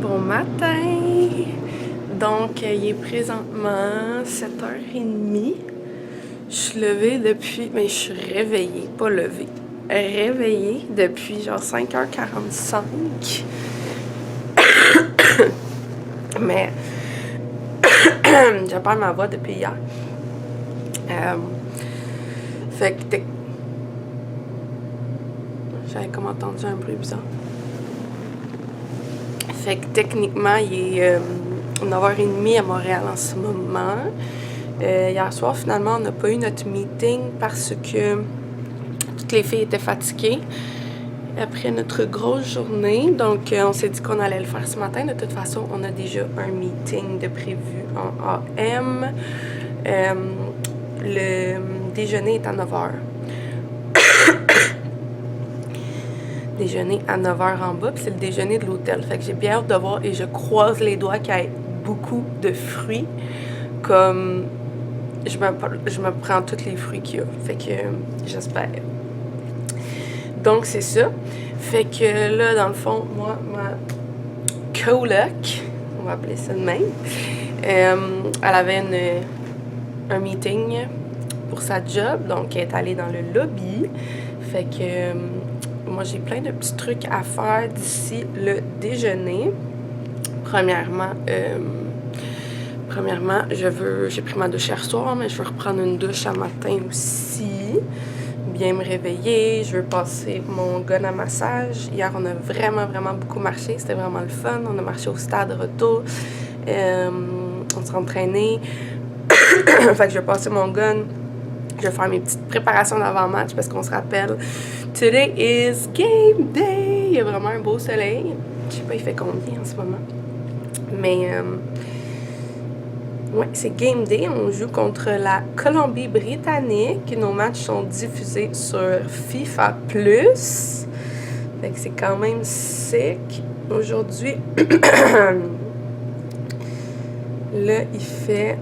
Bon matin! Donc, il est présentement 7h30. Je suis levée depuis... Mais je suis réveillée, pas levée. Réveillée depuis genre 5h45. Mais j'ai perdu ma voix depuis hier. Fait que j'avais comme entendu un bruit bizarre. Fait que techniquement, il est 9h30 à Montréal en ce moment. Hier soir, finalement, on n'a pas eu notre meeting parce que toutes les filles étaient fatiguées après notre grosse journée. Donc, on s'est dit qu'on allait le faire ce matin. De toute façon, on a déjà un meeting de prévu en AM. Le déjeuner est à 9h. Déjeuner à 9h en bas, puis c'est le déjeuner de l'hôtel. Fait que j'ai bien hâte de voir et je croise les doigts qu'il y ait beaucoup de fruits. Comme je me prends tous les fruits qu'il y a. Fait que j'espère. Donc c'est ça. Fait que là, dans le fond, moi, ma coloc, on va appeler ça de même, elle avait un meeting pour sa job, donc elle est allée dans le lobby. Fait que moi, j'ai plein de petits trucs à faire d'ici le déjeuner. Premièrement, j'ai pris ma douche hier soir, mais je veux reprendre une douche à matin aussi. Bien me réveiller. Je veux passer mon gun à massage. Hier, on a vraiment beaucoup marché. C'était vraiment le fun. On a marché au stade retour. On s'est entraîné. Fait que je vais passer mon gun. Je vais faire mes petites préparations d'avant-match parce qu'on se rappelle, today is game day! Il y a vraiment un beau soleil. Je sais pas, il fait combien en ce moment. Mais, ouais, c'est game day. On joue contre la Colombie-Britannique. Nos matchs sont diffusés sur FIFA+. Fait que c'est quand même sick. Aujourd'hui, là, il fait...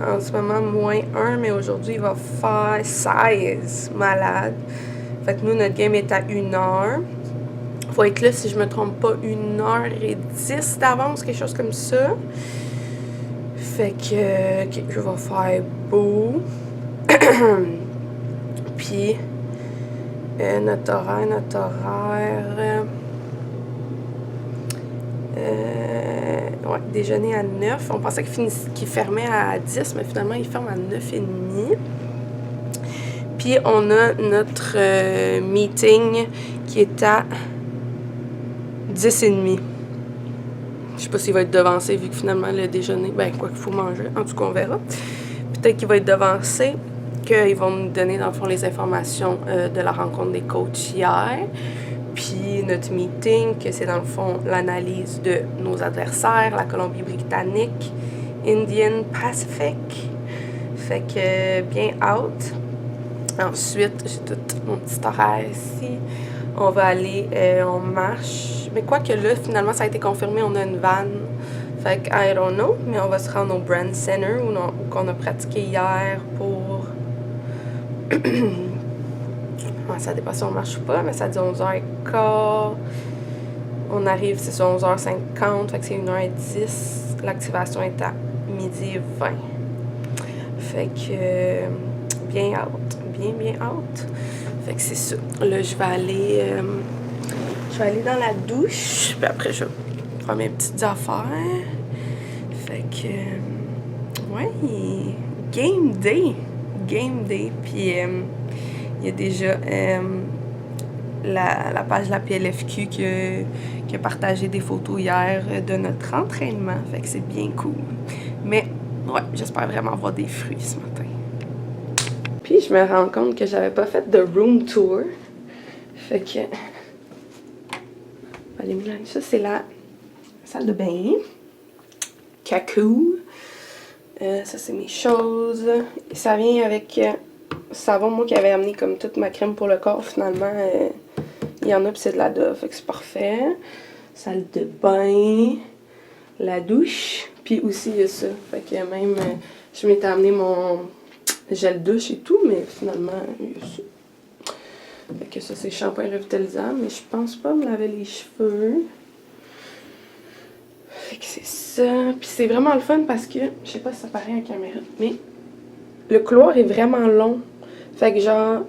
En ce moment, -1, mais aujourd'hui, il va faire 16. Malade. Fait que nous, notre game est à 1h. Faut être là, si je me trompe pas, 1h10 d'avance, quelque chose comme ça. Fait que je vais faire beau. Puis, notre horaire... ouais, déjeuner à 9. On pensait qu'il fermait à 10, mais finalement, il ferme à 9h30. Puis, on a notre meeting qui est à 10h30. Je sais pas s'il va être devancé, vu que finalement, le déjeuner, ben, quoi qu'il faut manger. En tout cas, on verra. Peut-être qu'il va être devancé, qu'ils vont nous donner, dans le fond, les informations de la rencontre des coachs hier. Puis notre meeting, que c'est dans le fond l'analyse de nos adversaires, la Colombie-Britannique, Indian Pacific. Fait que bien out. Ensuite, j'ai tout mon petit horaire ici. On va aller, on marche. Mais quoi que là, finalement, ça a été confirmé, on a une van. Fait que I don't know, mais on va se rendre au Brand Center où qu'on a pratiqué hier pour... Ça dépend si on marche ou pas, mais ça dit 11h15. On arrive, c'est sur 11h50, fait que c'est 1h10. L'activation est à 12h20. Fait que bien out. Bien out. Fait que c'est ça. Là, je vais aller dans la douche, puis après, je vais faire mes petites affaires. Fait que, ouais, game day. Puis... il y a déjà la page de la PLFQ qui a partagé des photos hier de notre entraînement. Fait que c'est bien cool. Mais, ouais, j'espère vraiment avoir des fruits ce matin. Puis, je me rends compte que j'avais pas fait de room tour. Fait que... Allez, ça, c'est la salle de bain. Cacou. Ça, c'est mes choses. Et ça vient avec... savon, moi qui avais amené comme toute ma crème pour le corps, finalement, il y en a, puis c'est de la Dove, fait que c'est parfait. Salle de bain, la douche, puis aussi il y a ça. Fait que même, je m'étais amené mon gel douche et tout, mais finalement, il y a ça. Fait que ça, c'est shampoing revitalisant, mais je pense pas me laver les cheveux. Fait que c'est ça. Puis c'est vraiment le fun parce que, je sais pas si ça paraît en caméra, mais le couloir est vraiment long. Fait que genre,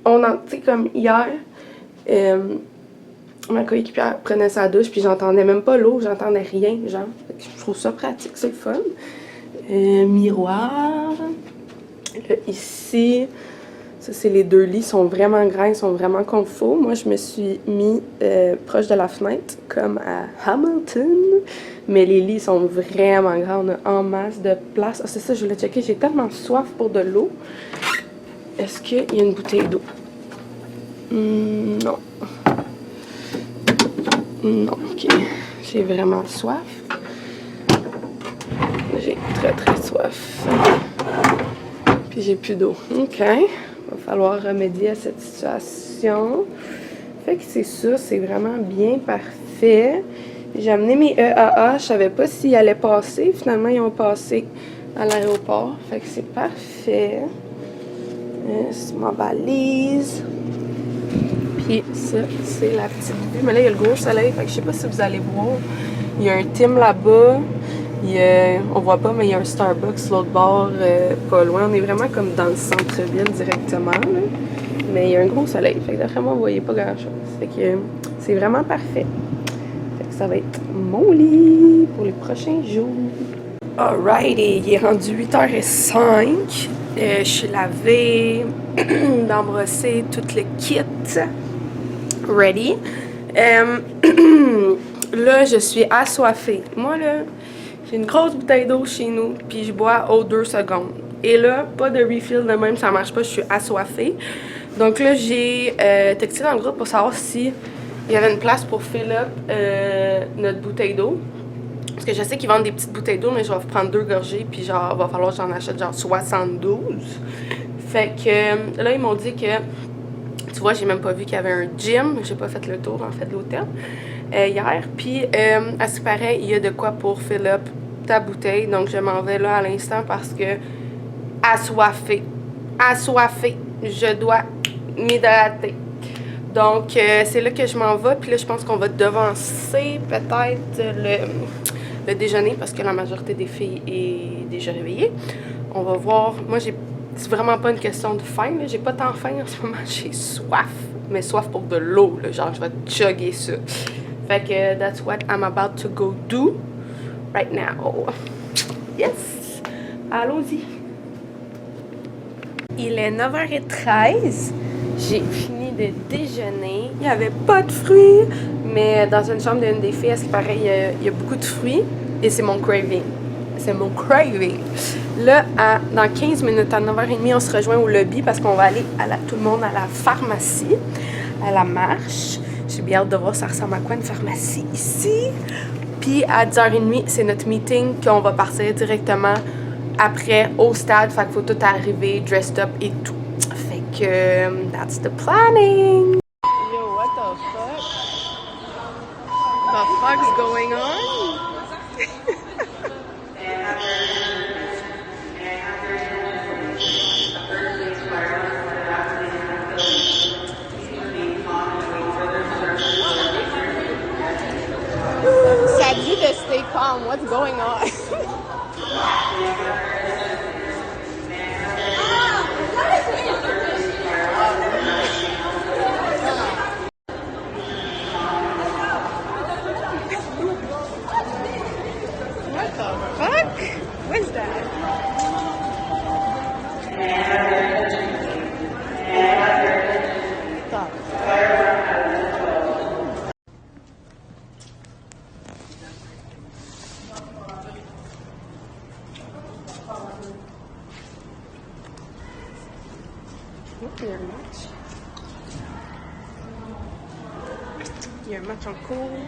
tu sais, comme hier, ma coéquipière prenait sa douche, puis j'entendais même pas l'eau, j'entendais rien, genre. Fait que je trouve ça pratique, c'est le fun. Miroir. Là, ici, ça c'est les deux lits, ils sont vraiment grands, ils sont vraiment confos. Moi, je me suis mis proche de la fenêtre, comme à Hamilton. Mais les lits sont vraiment grands, on a en masse de place. Ah, c'est ça, je voulais checker, j'ai tellement soif pour de l'eau. Est-ce qu'il y a une bouteille d'eau? Non. Non, ok. J'ai vraiment soif. J'ai très très soif. Puis j'ai plus d'eau. Ok. Va falloir remédier à cette situation. Fait que c'est ça, c'est vraiment bien parfait. J'ai amené mes EAA, je savais pas s'ils allaient passer. Finalement, ils ont passé à l'aéroport. Fait que c'est parfait. C'est ma valise. Puis ça, c'est la petite vue. Mais là, il y a le gros soleil. Fait que je sais pas si vous allez voir. Il y a un Tim là-bas. On voit pas, mais il y a un Starbucks l'autre bord, pas loin. On est vraiment comme dans le centre-ville directement, là. Mais il y a un gros soleil. Fait que d'après moi, vous voyez pas grand-chose. Fait que c'est vraiment parfait. Fait que ça va être mon lit pour les prochains jours. Alrighty, il est rendu 8h05. Je suis lavée, d'embrosser tout le kit. Ready. Là, je suis assoiffée. Moi, là, j'ai une grosse bouteille d'eau chez nous, puis je bois aux 2 secondes. Et là, pas de refill de même, ça marche pas, je suis assoiffée. Donc là, j'ai texté dans le groupe pour savoir si il y avait une place pour fill up notre bouteille d'eau. Parce que je sais qu'ils vendent des petites bouteilles d'eau, mais je vais prendre 2 gorgées, puis genre, va falloir que j'en achète genre 72. Fait que là, ils m'ont dit que, tu vois, j'ai même pas vu qu'il y avait un gym. J'ai pas fait le tour, en fait, de l'hôtel hier. Puis, à ce qui paraît, il y a de quoi pour fill up ta bouteille. Donc, je m'en vais là à l'instant parce que, assoiffée, je dois m'hydrater. Donc, c'est là que je m'en vais. Puis là, je pense qu'on va devancer peut-être le déjeuner parce que la majorité des filles est déjà réveillée. On va voir. Moi, c'est vraiment pas une question de faim. J'ai pas tant faim en ce moment. J'ai soif. Mais soif pour de l'eau. Genre, je vais chugger ça. Fait que that's what I'm about to go do right now. Yes! Allons-y! Il est 9h13. J'ai fini de déjeuner. Il n'y avait pas de fruits, mais dans une chambre d'une des filles, à ce qui paraît, il y a beaucoup de fruits. Et c'est mon craving. C'est mon craving. Là, dans 15 minutes, à 9h30, on se rejoint au lobby parce qu'on va aller tout le monde à la pharmacie, à la marche. J'ai bien hâte de voir ça ressemble à quoi une pharmacie ici. Puis à 10h30, c'est notre meeting qu'on va partir directement après au stade. Fait qu'il faut tout arriver, dressed up et tout. Fait que that's the planning. Yo, what the fuck? The fuck's going on? Ça dit de stay calm. What's going on? What the fuck? What's that? Stop. Il y a un match. Il y a un match en cours.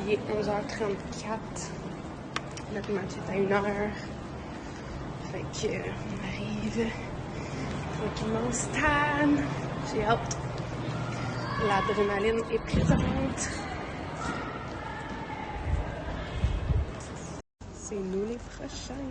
Il est 11h34. Notre match est à 1h. Fait que on arrive tranquillement au stade. J'ai hâte. L'adrénaline est présente. C'est nous les prochains.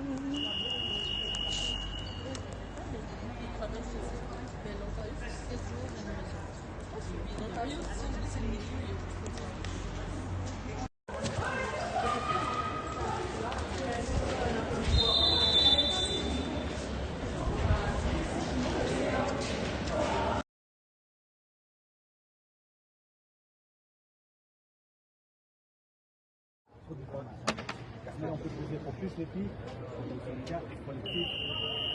faut du bon. Mais on peut poser pour plus les filles, les gars, politique,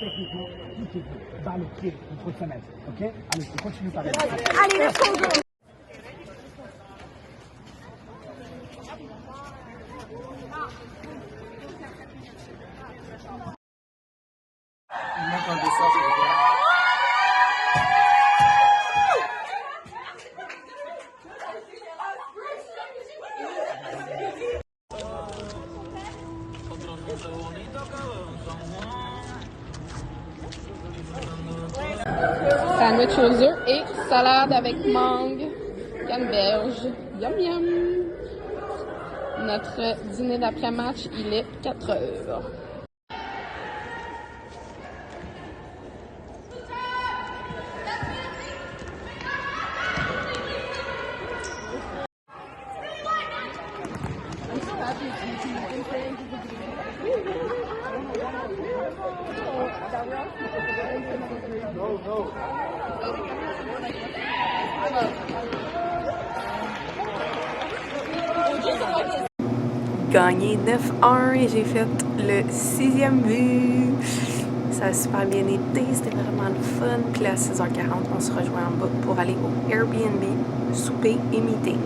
techniquement, tout est bon. Dans le pied, il faut se mettre. Ok? Allez, on continue par exemple. Allez, let's go! Sandwich aux œufs et salade avec mangue, canneberge. Yum yum! Notre dîner d'après-match, il est 4 heures. Gagné 9-1 et j'ai fait le 6e but. Ça a super bien été, c'était vraiment le fun. Puis là, à 6h40, on se rejoint en bas pour aller au Airbnb, souper et meeting.